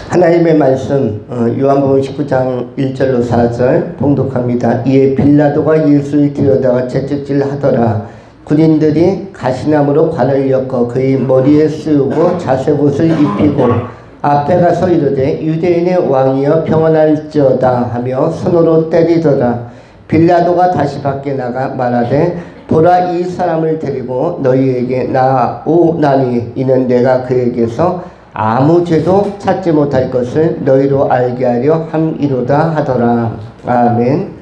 하나님의 말씀 요한복음 19장 1절로 4절 봉독합니다. 이에 빌라도가 예수를 데려다가 채찍질하더라. 군인들이 가시나무로 관을 엮어 그의 머리에 씌우고 자색옷을 입히고 앞에 가서 이르되 유대인의 왕이여 평안할지어다 하며 손으로 때리더라. 빌라도가 다시 밖에 나가 말하되 보라, 이 사람을 데리고 너희에게 나오나니 이는 내가 그에게서 아무 죄도 찾지 못할 것을 너희로 알게 하려 함이로다 하더라. 아멘.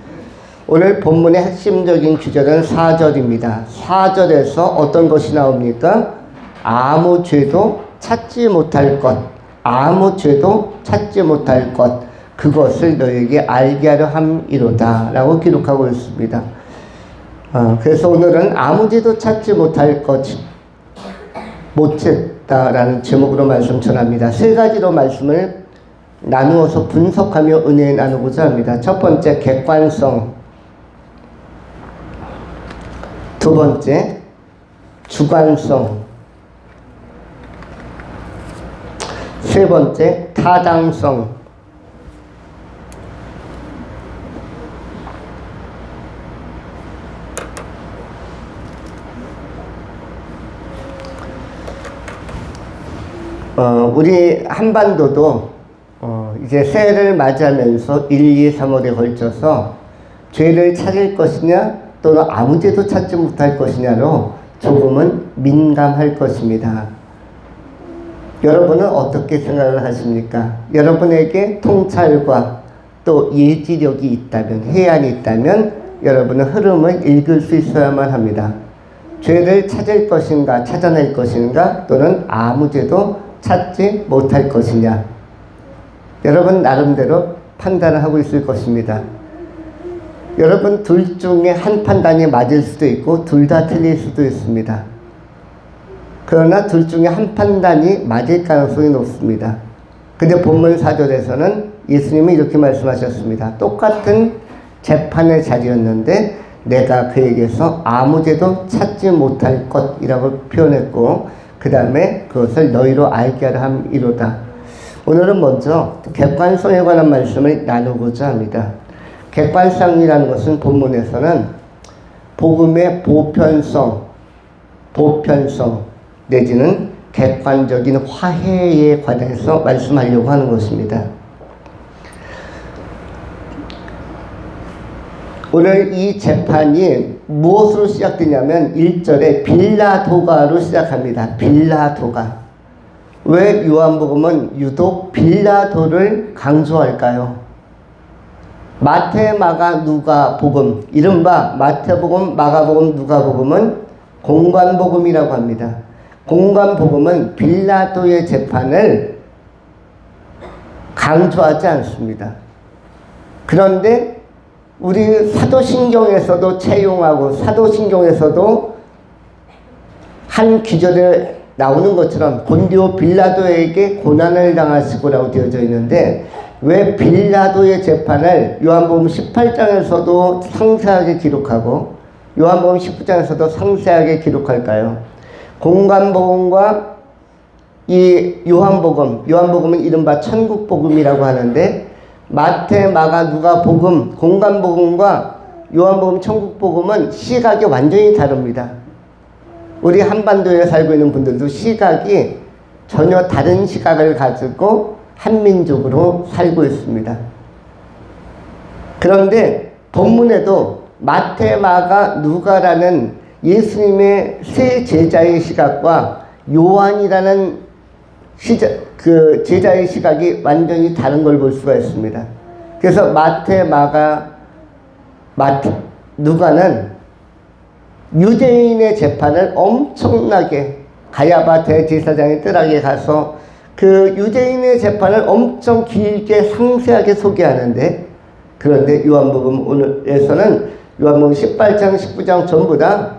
오늘 본문의 핵심적인 구절은 4절입니다. 4절에서 어떤 것이 나옵니까? 아무 죄도 찾지 못할 것, 아무 죄도 찾지 못할 것, 그것을 너희에게 알게 하려 함이로다 라고 기록하고 있습니다. 그래서 오늘은 아무 죄도 찾지 못할 것, 못 찾다라는 제목으로 말씀 전합니다. 세 가지로 말씀을 나누어서 분석하며 은혜 나누고자 합니다. 첫 번째, 객관성. 두 번째, 주관성. 세 번째, 타당성. 우리 한반도도 이제 새해를 맞이하면서 1, 2, 3월에 걸쳐서 죄를 찾을 것이냐 또는 아무 죄도 찾지 못할 것이냐로 조금은 민감할 것입니다. 여러분은 어떻게 생각을 하십니까? 여러분에게 통찰과 또 예지력이 있다면, 해안이 있다면 여러분은 흐름을 읽을 수 있어야만 합니다. 죄를 찾을 것인가, 찾아낼 것인가, 또는 아무 죄도 찾지 못할 것이냐. 여러분 나름대로 판단을 하고 있을 것입니다. 여러분 둘 중에 한 판단이 맞을 수도 있고 둘 다 틀릴 수도 있습니다. 그러나 둘 중에 한 판단이 맞을 가능성이 높습니다. 근데 본문 4절에서는 예수님이 이렇게 말씀하셨습니다. 똑같은 재판의 자리였는데 내가 그에게서 아무 죄도 찾지 못할 것이라고 표현했고, 그 다음에 그것을 너희로 알게 하려 함이로다. 오늘은 먼저 객관성에 관한 말씀을 나누고자 합니다. 객관성이라는 것은 본문에서는 복음의 보편성 내지는 객관적인 화해에 관해서 말씀하려고 하는 것입니다. 오늘 이 재판이 무엇으로 시작되냐면 1절에 빌라도가로 시작합니다. 빌라도가. 왜 요한복음은 유독 빌라도를 강조할까요? 마태, 마가, 누가복음, 이른바 마태복음, 마가복음, 누가복음은 공관복음이라고 합니다. 공관복음은 빌라도의 재판을 강조하지 않습니다. 그런데 우리 사도신경에서도 채용하고 사도신경에서도 한 기절에 나오는 것처럼 본디오 빌라도에게 고난을 당하시고라고 되어져 있는데, 왜 빌라도의 재판을 요한복음 18장에서도 상세하게 기록하고 요한복음 19장에서도 상세하게 기록할까요? 공관복음과 이 요한복음은 이른바 천국복음이라고 하는데, 마태, 마가, 누가복음, 공관복음과 요한복음, 천국복음은 시각이 완전히 다릅니다. 우리 한반도에 살고 있는 분들도 시각이 전혀 다른 시각을 가지고 한민족으로 살고 있습니다. 그런데 본문에도 마태, 마가, 누가라는 예수님의 세 제자의 시각과 요한이라는 그 제자의 시각이 완전히 다른 걸 볼 수가 있습니다. 그래서 마태, 마가, 누가는 유대인의 재판을 엄청나게 가야바 대제사장의 뜰하게 가서 그 유대인의 재판을 엄청 길게 상세하게 소개하는데, 그런데 요한복음 오늘에서는 요한복음 18장, 19장 전부 다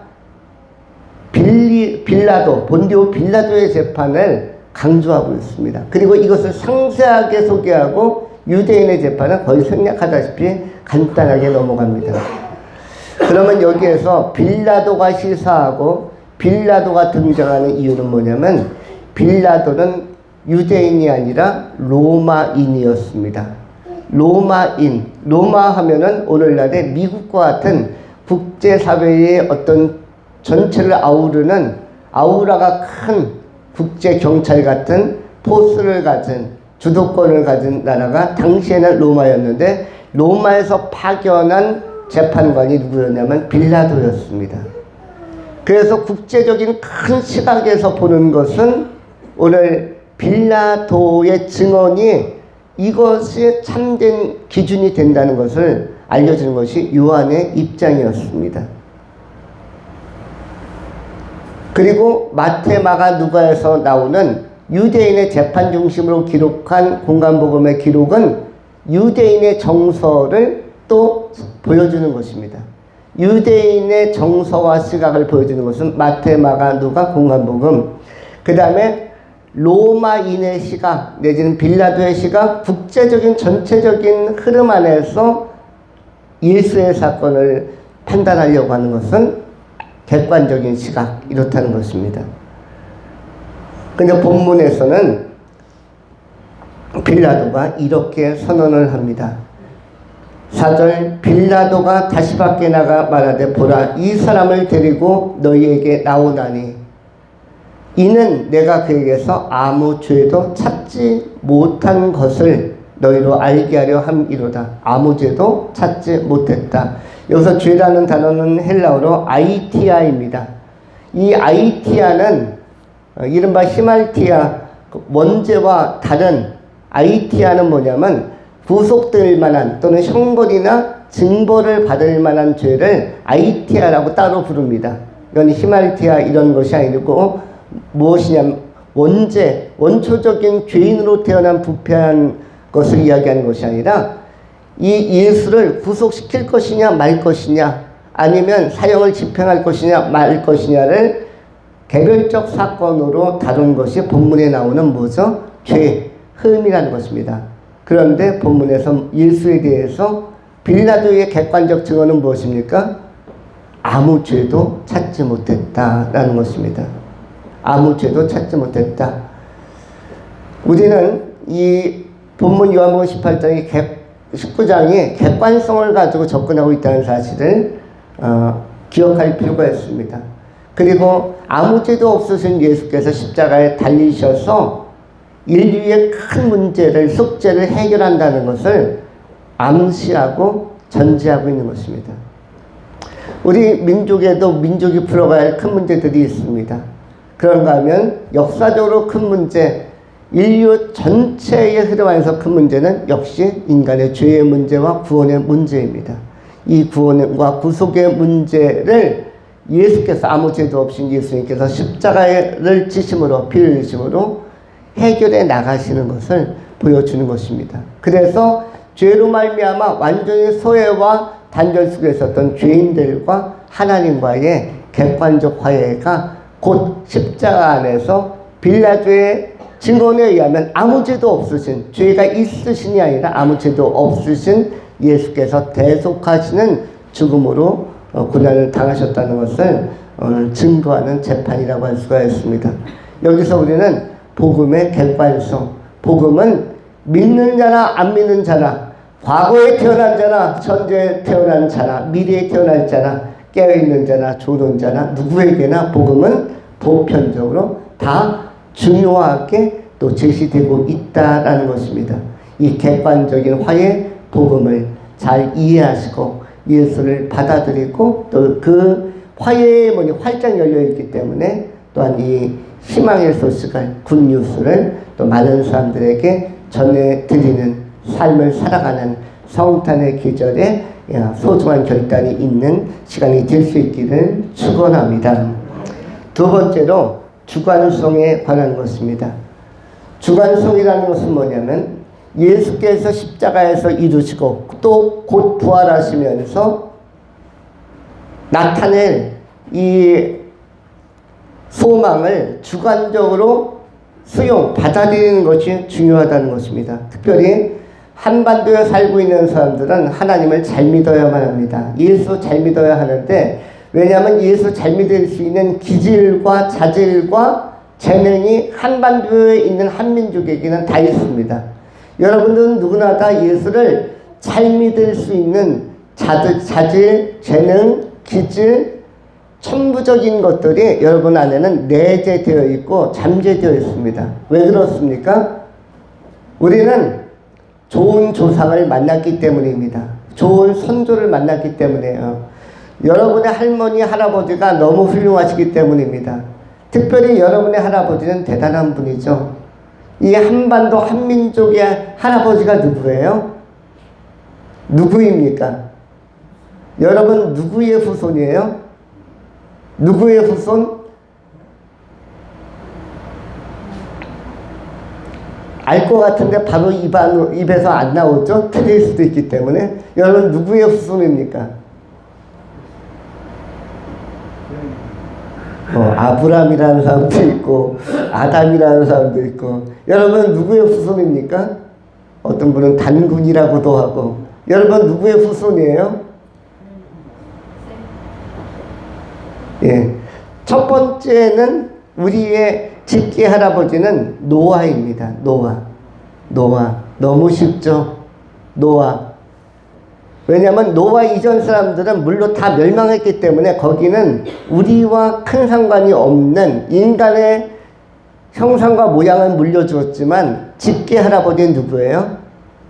빌라도, 본디오 빌라도의 재판을 강조하고 있습니다. 그리고 이것을 상세하게 소개하고 유대인의 재판은 거의 생략하다시피 간단하게 넘어갑니다. 그러면 여기에서 빌라도가 시사하고 빌라도가 등장하는 이유는 뭐냐면, 빌라도는 유대인이 아니라 로마인이었습니다. 로마인, 로마 하면은 오늘날의 미국과 같은 국제사회의 어떤 전체를 아우르는 아우라가 큰 국제경찰 같은 포스를 가진 주도권을 가진 나라가 당시에는 로마였는데, 로마에서 파견한 재판관이 누구였냐면 빌라도였습니다. 그래서 국제적인 큰 시각에서 보는 것은 오늘 빌라도의 증언이 이것이 참된 기준이 된다는 것을 알려주는 것이 요한의 입장이었습니다. 그리고 마태, 마가, 누가에서 나오는 유대인의 재판 중심으로 기록한 공간복음의 기록은 유대인의 정서를 또 보여주는 것입니다. 유대인의 정서와 시각을 보여주는 것은 마태, 마가, 누가, 공간복음. 그 다음에 로마인의 시각 내지는 빌라도의 시각, 국제적인 전체적인 흐름 안에서 예수의 사건을 판단하려고 하는 것은 객관적인 시각, 이렇다는 것입니다. 근데 본문에서는 빌라도가 이렇게 선언을 합니다. 4절, 빌라도가 다시 밖에 나가 말하되 보라, 이 사람을 데리고 너희에게 나오다니 이는 내가 그에게서 아무 죄도 찾지 못한 것을 너희로 알게 하려 함이로다. 아무 죄도 찾지 못했다. 여기서 죄라는 단어는 헬라어로 아이티아입니다. 이 아이티아는 이른바 히말티아 원죄와 다른, 아이티아는 뭐냐면 구속될 만한 또는 형벌이나 징벌을 받을 만한 죄를 아이티아라고 따로 부릅니다. 이건 히말티아 이런 것이 아니고 무엇이냐면 원죄, 원초적인 죄인으로 태어난 부패한 것을 이야기하는 것이 아니라 이 예수를 구속시킬 것이냐 말 것이냐, 아니면 사형을 집행할 것이냐 말 것이냐를 개별적 사건으로 다룬 것이 본문에 나오는 뭐죠? 죄, 흠이라는 것입니다. 그런데 본문에서 예수에 대해서 빌라도의 객관적 증언은 무엇입니까? 아무 죄도 찾지 못했다라는 것입니다. 아무 죄도 찾지 못했다. 우리는 이 본문 요한복음 19장이 객관성을 가지고 접근하고 있다는 사실을 기억할 필요가 있습니다. 그리고 아무 죄도 없으신 예수께서 십자가에 달리셔서 인류의 큰 문제를, 숙제를 해결한다는 것을 암시하고 전제하고 있는 것입니다. 우리 민족에도 민족이 풀어가야 할 큰 문제들이 있습니다. 그런가 하면 역사적으로 큰 문제, 인류 전체의 흐름 안에서 큰 문제는 역시 인간의 죄의 문제와 구원의 문제입니다. 이 구원과 구속의 문제를 예수께서 아무 죄도 없인 예수님께서 십자가를 지심으로, 피 흘리심으로 해결해 나가시는 것을 보여주는 것입니다. 그래서 죄로 말미암아 완전히 소외와 단절 속에 있었던 죄인들과 하나님과의 객관적 화해가 곧 십자가 안에서 빌라도의 증언에 의하면 아무 죄도 없으신, 죄가 있으신이 아니라 아무 죄도 없으신 예수께서 대속하시는 죽음으로 고난을 당하셨다는 것을 오늘 증거하는 재판이라고 할 수가 있습니다. 여기서 우리는 복음의 객관성, 복음은 믿는 자나 안 믿는 자나, 과거에 태어난 자나 현재에 태어난 자나 미래에 태어날 자나 깨어있는 자나 조는 자나 누구에게나 복음은 보편적으로 다 중요하게 또 제시되고 있다라는 것입니다. 이 객관적인 화해 복음을 잘 이해하시고 예수를 받아들이고 또 그 화해의 문이 활짝 열려있기 때문에 또한 이 희망의 소식을, 굿뉴스를 또 많은 사람들에게 전해드리는 삶을 살아가는 성탄의 계절에 소중한 결단이 있는 시간이 될 수 있기를 축원합니다. 두 번째로 주관성에 관한 것입니다. 주관성이라는 것은 뭐냐면 예수께서 십자가에서 이루시고 또 곧 부활하시면서 나타낼 이 소망을 주관적으로 받아들이는 것이 중요하다는 것입니다. 특별히 한반도에 살고 있는 사람들은 하나님을 잘 믿어야만 합니다. 예수 잘 믿어야 하는데, 왜냐하면 예수 잘 믿을 수 있는 기질과 자질과 재능이 한반도에 있는 한민족에게는 다 있습니다. 여러분들은 누구나 다 예수를 잘 믿을 수 있는 자질, 재능, 기질, 천부적인 것들이 여러분 안에는 내재되어 있고 잠재되어 있습니다. 왜 그렇습니까? 우리는 좋은 조상을 만났기 때문입니다. 좋은 선조를 만났기 때문이에요. 여러분의 할머니, 할아버지가 너무 훌륭하시기 때문입니다. 특별히 여러분의 할아버지는 대단한 분이죠. 이 한반도 한민족의 할아버지가 누구예요? 누구입니까? 여러분 누구의 후손이에요? 누구의 후손? 알 것 같은데 바로 입에서 안 나오죠? 틀릴 수도 있기 때문에. 여러분 누구의 후손입니까? 아브람이라는 사람도 있고 아담이라는 사람도 있고. 여러분 누구의 후손입니까? 어떤 분은 단군이라고도 하고. 여러분 누구의 후손이에요? 예. 첫 번째는 우리의 직계 할아버지는 노아입니다. 노아. 너무 쉽죠? 노아. 왜냐하면 노아 이전 사람들은 물로 다 멸망했기 때문에 거기는 우리와 큰 상관이 없는 인간의 형상과 모양은 물려주었지만 직계 할아버지는 누구예요?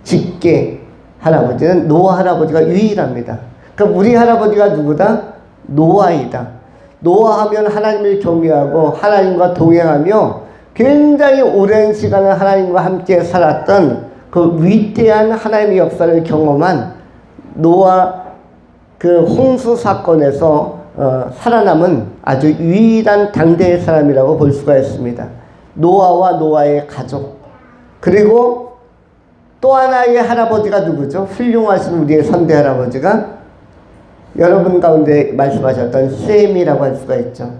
직계 할아버지는 노아 할아버지가 유일합니다. 그럼 우리 할아버지가 누구다? 노아이다. 노아하면 하나님을 경외하고 하나님과 동행하며 굉장히 오랜 시간을 하나님과 함께 살았던 그 위대한 하나님의 역사를 경험한 노아 그 홍수 사건에서 살아남은 아주 유일한 당대의 사람이라고 볼 수가 있습니다. 노아와 노아의 가족. 그리고 또 하나의 할아버지가 누구죠? 훌륭하신 우리의 선대 할아버지가 여러분 가운데 말씀하셨던 셈이라고 할 수가 있죠.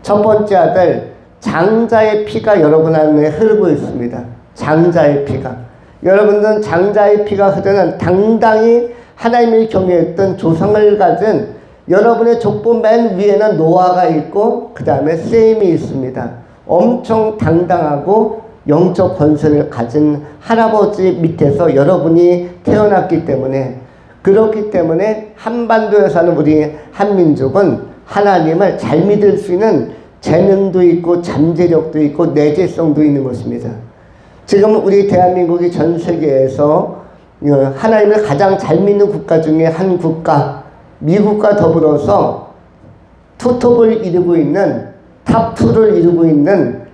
첫 번째 아들 장자의 피가 여러분 안에 흐르고 있습니다. 장자의 피가. 여러분들은 장자의 피가 흐르는 당당히 하나님을 경외했던 조상을 가진 여러분의 족보 맨 위에는 노아가 있고 그 다음에 셈이 있습니다. 엄청 당당하고 영적 권세를 가진 할아버지 밑에서 여러분이 태어났기 때문에, 그렇기 때문에 한반도에 사는 우리 한민족은 하나님을 잘 믿을 수 있는 재능도 있고 잠재력도 있고 내재성도 있는 것입니다. 지금 우리 대한민국이 전 세계에서 하나님을 가장 잘 믿는 국가 중에 한 국가, 미국과 더불어서 투톱을 이루고 있는 탑2를 이루고 있는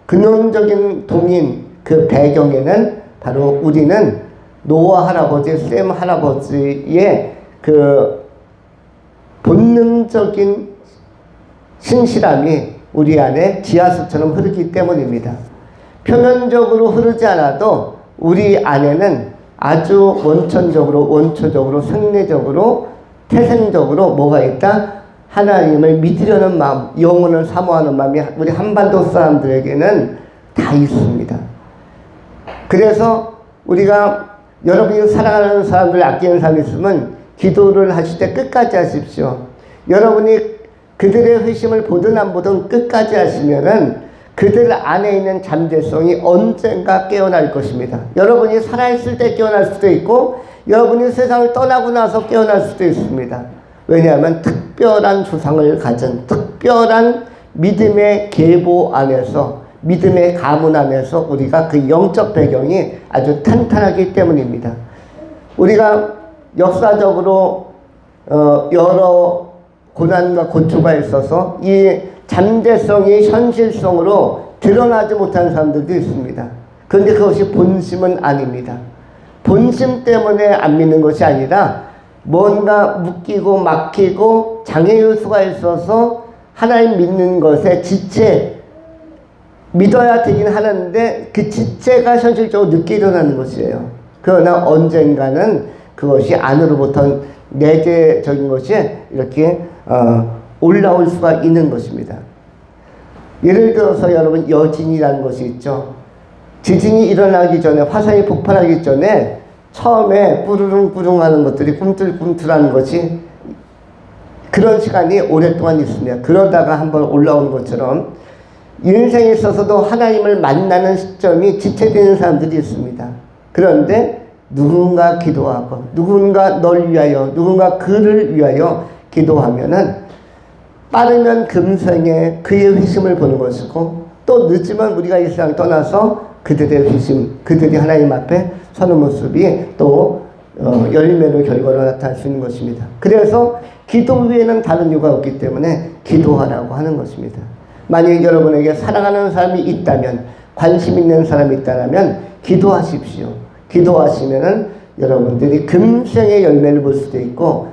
근원적인 동인 그 배경에는 바로 우리는 노아 할아버지, 셈 할아버지의 그 본능적인 신실함이 우리 안에 지하수처럼 흐르기 때문입니다. 표면적으로 흐르지 않아도 우리 안에는 아주 원초적으로, 생내적으로, 태생적으로 뭐가 있다? 하나님을 믿으려는 마음, 영혼을 사모하는 마음이 우리 한반도 사람들에게는 다 있습니다. 그래서 우리가 여러분이 사랑하는 사람들, 아끼는 사람 있으면 기도를 하실 때 끝까지 하십시오. 여러분이 그들의 회심을 보든 안 보든 끝까지 하시면은 그들 안에 있는 잠재성이 언젠가 깨어날 것입니다. 여러분이 살아있을 때 깨어날 수도 있고 여러분이 세상을 떠나고 나서 깨어날 수도 있습니다. 왜냐하면 특별한 조상을 가진 특별한 믿음의 계보 안에서, 믿음의 가문 안에서 우리가 그 영적 배경이 아주 탄탄하기 때문입니다. 우리가 역사적으로 여러 고난과 고초가 있어서 이 잠재성이 현실성으로 드러나지 못한 사람들도 있습니다. 그런데 그것이 본심은 아닙니다. 본심 때문에 안 믿는 것이 아니라 뭔가 묶이고 막히고 장애 요소가 있어서 하나님 믿는 것에 지체, 믿어야 되긴 하는데 그 지체가 현실적으로 늦게 일어나는 것이에요. 그러나 언젠가는 그것이 안으로부터 내재적인 것이 이렇게 올라올 수가 있는 것입니다. 예를 들어서 여러분 여진이라는 것이 있죠. 지진이 일어나기 전에, 화산이 폭발하기 전에 처음에 뿌르릉뿌릉 하는 것들이 꿈틀꿈틀하는 것이 그런 시간이 오랫동안 있습니다. 그러다가 한번 올라오는 것처럼 인생에 있어서도 하나님을 만나는 시점이 지체되는 사람들이 있습니다. 그런데 누군가 기도하고 누군가 널 위하여 누군가 그를 위하여 기도하면은 빠르면 금생에 그의 회심을 보는 것이고 또 늦으면 우리가 이 세상 떠나서 그들의 회심, 그들이 하나님 앞에 서는 모습이 또 열매로 결과로 나타날 수 있는 것입니다. 그래서 기도 외에는 다른 이유가 없기 때문에 기도하라고 하는 것입니다. 만약 여러분에게 사랑하는 사람이 있다면, 관심 있는 사람이 있다면 기도하십시오. 기도하시면은 여러분들이 금생의 열매를 볼 수도 있고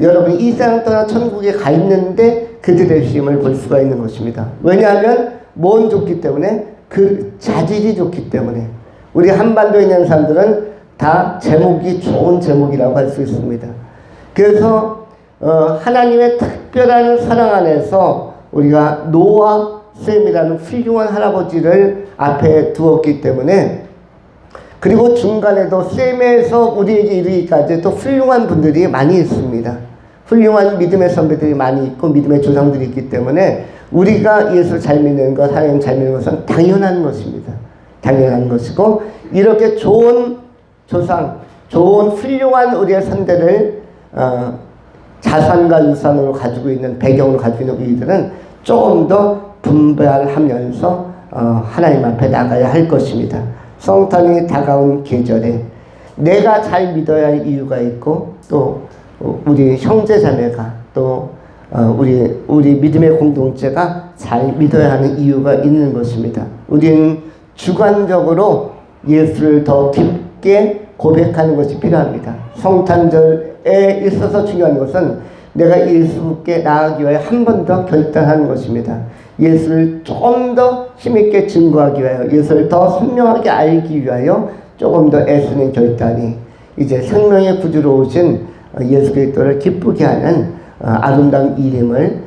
여러분이 이 세상 떠나 천국에 가 있는데 그들의 힘을 볼 수가 있는 것입니다. 왜냐하면 뭔 좋기 때문에 그 자질이 좋기 때문에 우리 한반도에 있는 사람들은 다 제목이 좋은 제목이라고 할 수 있습니다. 그래서 하나님의 특별한 사랑 안에서 우리가 노아 쌤이라는 훌륭한 할아버지를 앞에 두었기 때문에 그리고 중간에도 쌤에서 우리에게 이르기까지 또 훌륭한 분들이 많이 있습니다. 훌륭한 믿음의 선배들이 많이 있고 믿음의 조상들이 있기 때문에 우리가 예수를 잘 믿는 것, 하나님 잘 믿는 것은 당연한 것입니다. 당연한 것이고 이렇게 좋은 조상, 좋은 훌륭한 우리의 선대를 자산과 유산으로 가지고 있는 배경으로 가지고 있는 우리들은 조금 더 분별하면서 하나님 앞에 나가야 할 것입니다. 성탄이 다가온 계절에 내가 잘 믿어야 할 이유가 있고 또 우리 형제자매가 또 우리 믿음의 공동체가 잘 믿어야 하는 이유가 있는 것입니다. 우리는 주관적으로 예수를 더 깊게 고백하는 것이 필요합니다. 성탄절에 있어서 중요한 것은 내가 예수께 나아가기 위하여 한 번 더 결단하는 것입니다. 예수를 조금 더 힘있게 증거하기 위하여 예수를 더 선명하게 알기 위하여 조금 더 애쓰는 결단이 이제 생명의 구주로 오신 예수 그리스도를 기쁘게 하는 아름다운 이름을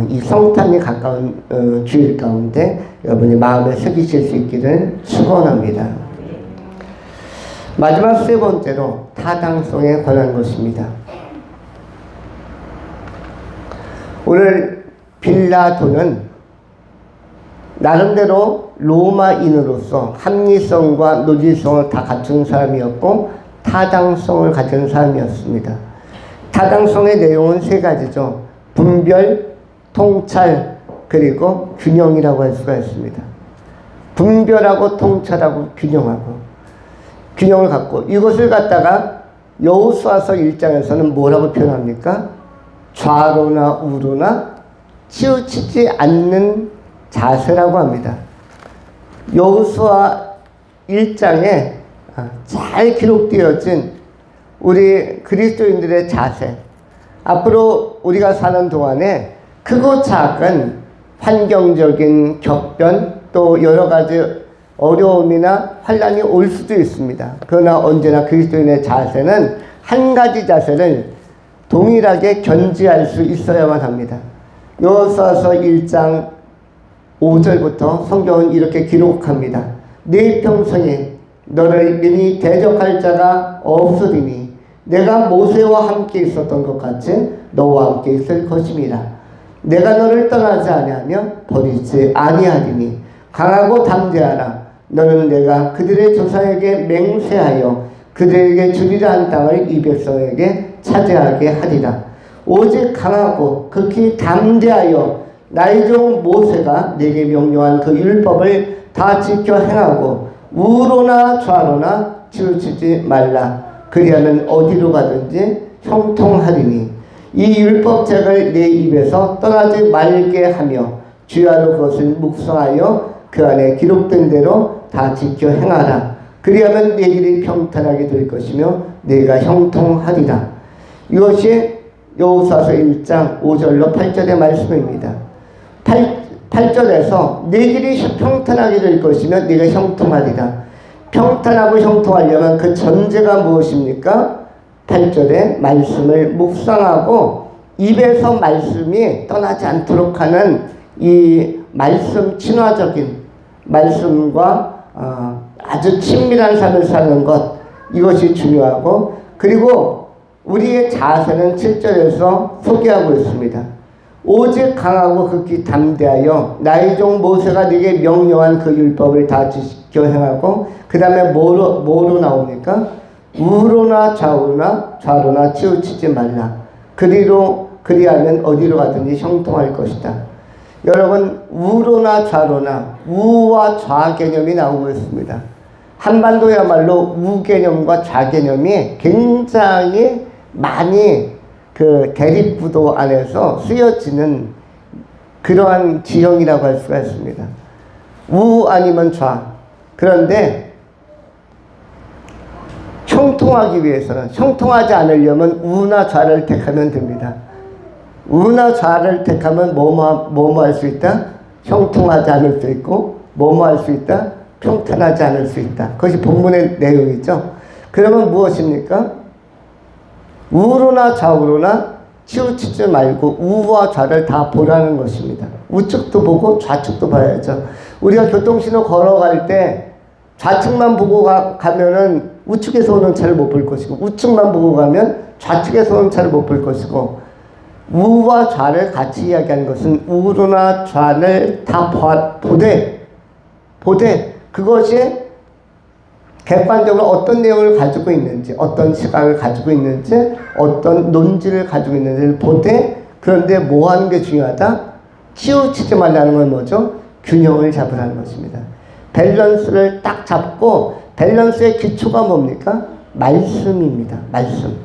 이 성탄이 가까운 주일 가운데 여러분이 마음에 새기실 수 있기를 축원합니다. 마지막 세 번째로 타당성에 관한 것입니다. 오늘 빌라도는 나름대로 로마인으로서 합리성과 논리성을 다 갖춘 사람이었고 타당성을 가진 사람이었습니다. 타당성의 내용은 세 가지죠. 분별, 통찰, 그리고 균형이라고 할 수가 있습니다. 분별하고 통찰하고 균형을 갖고 이것을 갖다가 여호수아서 1장에서는 뭐라고 표현합니까? 좌로나 우로나 치우치지 않는 자세라고 합니다. 여호수아 1장에 잘 기록되어진 우리 그리스도인들의 자세, 앞으로 우리가 사는 동안에 크고 작은 환경적인 격변 또 여러 가지 어려움이나 환난이 올 수도 있습니다. 그러나 언제나 그리스도인의 자세는 한 가지 자세를 동일하게 견지할 수 있어야만 합니다. 여호수아서 1장 5절부터 성경은 이렇게 기록합니다. 내 평생에 너를 능히 대적할 자가 없으리니 내가 모세와 함께 있었던 것 같이 너와 함께 있을 것임이라. 내가 너를 떠나지 아니하며 버리지 아니하리니 강하고 담대하라. 너는 내가 그들의 조상에게 맹세하여 그들에게 주리라 한 땅을 이 백성에게 차지하게 하리라. 오직 강하고 극히 담대하여 나의 종 모세가 내게 명령한 그 율법을 다 지켜 행하고 우로나 좌로나 치우치지 말라. 그리하면 어디로 가든지 형통하리니 이 율법책을 내 입에서 떠나지 말게 하며 주야로 그것을 묵상하여 그 안에 기록된 대로 다 지켜 행하라. 그리하면 내 길이 평탄하게 될 것이며 내가 형통하리라. 이것이 여호수아서 1장 5절로 8절의 말씀입니다. 8절에서 내 길이 평탄하게 될 것이며 네가 형통하리라. 평탄하고 형통하려면 그 전제가 무엇입니까? 8절에 말씀을 묵상하고 입에서 말씀이 떠나지 않도록 하는 이 말씀 친화적인 말씀과 아주 친밀한 삶을 사는 것, 이것이 중요하고, 그리고 우리의 자세는 7절에서 소개하고 있습니다. 오직 강하고 극히 담대하여 나의 종 모세가 네게 명령한 그 율법을 다 지켜 행하고, 그 다음에 뭐로 나옵니까? 우로나 좌로나 치우치지 말라. 그리하면 어디로 가든지 형통할 것이다. 여러분, 우로나 좌로나, 우와 좌 개념이 나오고 있습니다. 한반도야말로 우 개념과 좌 개념이 굉장히 많이 그 대립구도 안에서 쓰여지는 그러한 지형이라고 할 수가 있습니다. 우 아니면 좌. 그런데 형통하기 위해서는, 형통하지 않으려면 우나 좌를 택하면 됩니다. 우나 좌를 택하면 뭐뭐 할 수 있다? 형통하지 않을 수 있고, 뭐뭐 할 수 있다? 평탄하지 않을 수 있다. 그것이 본문의 내용이죠. 그러면 무엇입니까? 우로나 좌우로나 치우치지 말고 우와 좌를 다 보라는 것입니다. 우측도 보고 좌측도 봐야죠. 우리가 교통신호 걸어갈 때 좌측만 보고 가면은 우측에서 오는 차를 못 볼 것이고, 우측만 보고 가면 좌측에서 오는 차를 못 볼 것이고, 우와 좌를 같이 이야기하는 것은 우로나 좌를 다 보되 그것이 객관적으로 어떤 내용을 가지고 있는지, 어떤 시각을 가지고 있는지, 어떤 논지를 가지고 있는지를 보되, 그런데 뭐 하는 게 중요하다? 치우치지 말라는 건 뭐죠? 균형을 잡으라는 것입니다. 밸런스를 딱 잡고, 밸런스의 기초가 뭡니까? 말씀입니다. 말씀.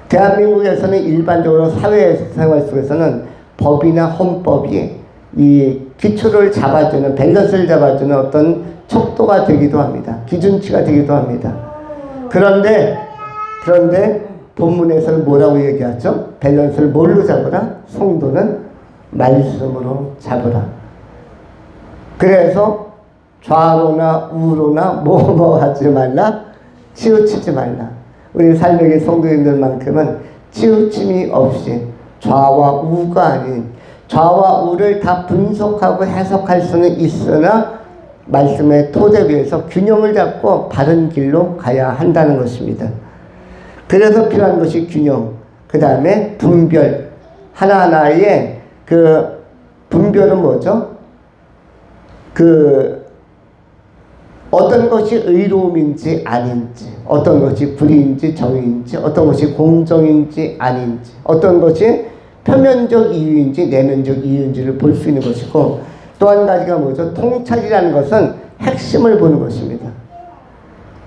대한민국에서는 일반적으로 사회생활 속에서는 법이나 헌법이 이 기초를 잡아주는, 밸런스를 잡아주는 어떤 척도가 되기도 합니다. 기준치가 되기도 합니다. 그런데 본문에서는 뭐라고 얘기하죠? 밸런스를 뭘로 잡으라? 성도는 말씀으로 잡으라. 그래서 좌로나 우로나 뭐뭐 하지 말라, 치우치지 말라. 우리 삶의 성도님들만큼은 치우침이 없이 좌와 우가 아닌, 좌와 우를 다 분석하고 해석할 수는 있으나 말씀의 토대 위에서 균형을 잡고 바른 길로 가야 한다는 것입니다. 그래서 필요한 것이 균형, 그 다음에 분별. 하나하나의 그 분별은 뭐죠? 어떤 것이 의로움인지 아닌지, 어떤 것이 불의인지 정의인지, 어떤 것이 공정인지 아닌지, 어떤 것이 표면적 이유인지 내면적 이유인지를 볼 수 있는 것이고, 또 한 가지가 뭐죠? 통찰이라는 것은 핵심을 보는 것입니다.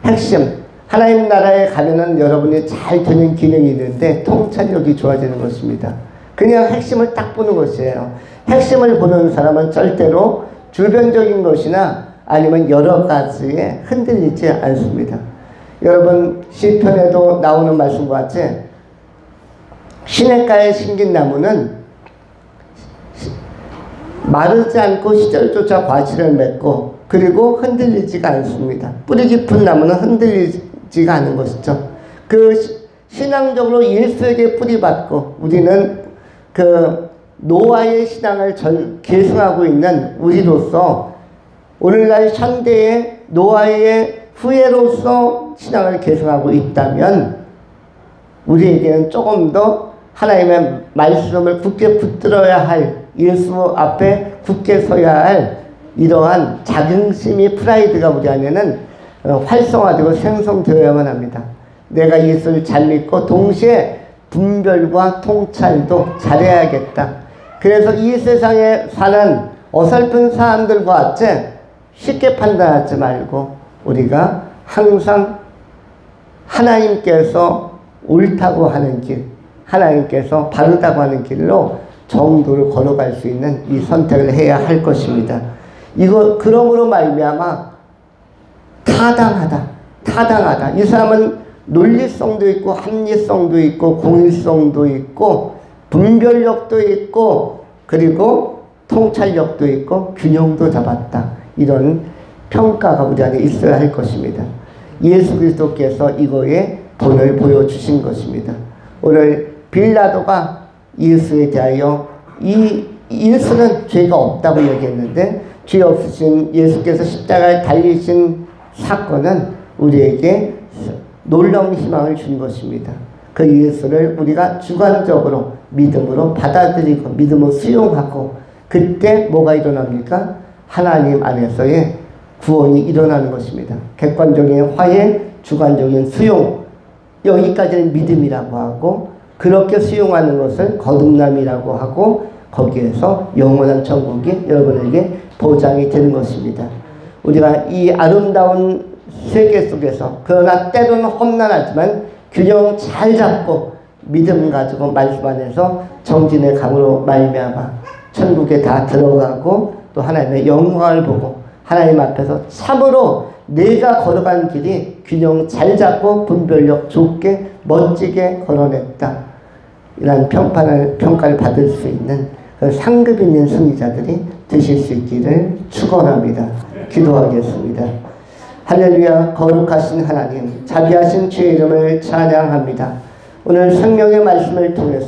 핵심. 하나님 나라에 가면은 여러분이 잘 되는 기능이 있는데 통찰력이 좋아지는 것입니다. 그냥 핵심을 딱 보는 것이에요. 핵심을 보는 사람은 절대로 주변적인 것이나 아니면 여러 가지에 흔들리지 않습니다. 여러분, 시편에도 나오는 말씀과 같이 시냇가에 심긴 나무는 마르지 않고 시절조차 과실을 맺고, 그리고 흔들리지가 않습니다. 뿌리 깊은 나무는 흔들리지가 않은 것이죠. 그 신앙적으로 예수에게 뿌리받고, 우리는 그 노아의 신앙을 계승하고 있는 우리로서 오늘날 현대의 노아의 후예로서 신앙을 계승하고 있다면, 우리에게는 조금 더 하나님의 말씀을 굳게 붙들어야 할, 예수 앞에 굳게 서야 할 이러한 자긍심이, 프라이드가 우리 안에는 활성화되고 생성되어야만 합니다. 내가 예수를 잘 믿고 동시에 분별과 통찰도 잘해야겠다. 그래서 이 세상에 사는 어설픈 사람들과 같이 쉽게 판단하지 말고, 우리가 항상 하나님께서 옳다고 하는 길, 하나님께서 바르다고 하는 길로 정도를 걸어갈 수 있는 이 선택을 해야 할 것입니다. 그러므로 말미암아 타당하다. 이 사람은 논리성도 있고 합리성도 있고 공일성도 있고 분별력도 있고, 그리고 통찰력도 있고 균형도 잡았다. 이런 평가가 우리 안에 있어야 할 것입니다. 예수 그리스도께서 이거에 본을 보여주신 것입니다. 오늘 빌라도가 예수에 대하여 이 예수는 죄가 없다고 얘기했는데, 죄 없으신 예수께서 십자가에 달리신 사건은 우리에게 놀라운 희망을 준 것입니다. 그 예수를 우리가 주관적으로 믿음으로 받아들이고 믿음으로 수용하고 그때 뭐가 일어납니까? 하나님 안에서의 구원이 일어나는 것입니다. 객관적인 화해, 주관적인 수용, 여기까지는 믿음이라고 하고 그렇게 수용하는 것을 거듭남이라고 하고 거기에서 영원한 천국이 여러분에게 보장이 되는 것입니다. 우리가 이 아름다운 세계 속에서 그러나 때로는 험난하지만 균형 잘 잡고 믿음 가지고 말씀 안에서 정진의 강으로 말미암아 천국에 다 들어가고 또 하나님의 영광을 보고 하나님 앞에서 참으로 내가 걸어간 길이 균형 잘 잡고 분별력 좋게 멋지게 걸어냈다. 이런 평가를 받을 수 있는 그 상급 있는 승리자들이 되실 수 있기를 축원합니다. 기도하겠습니다. 할렐루야. 거룩하신 하나님, 자비하신 주의 이름을 찬양합니다. 오늘 생명의 말씀을 통해서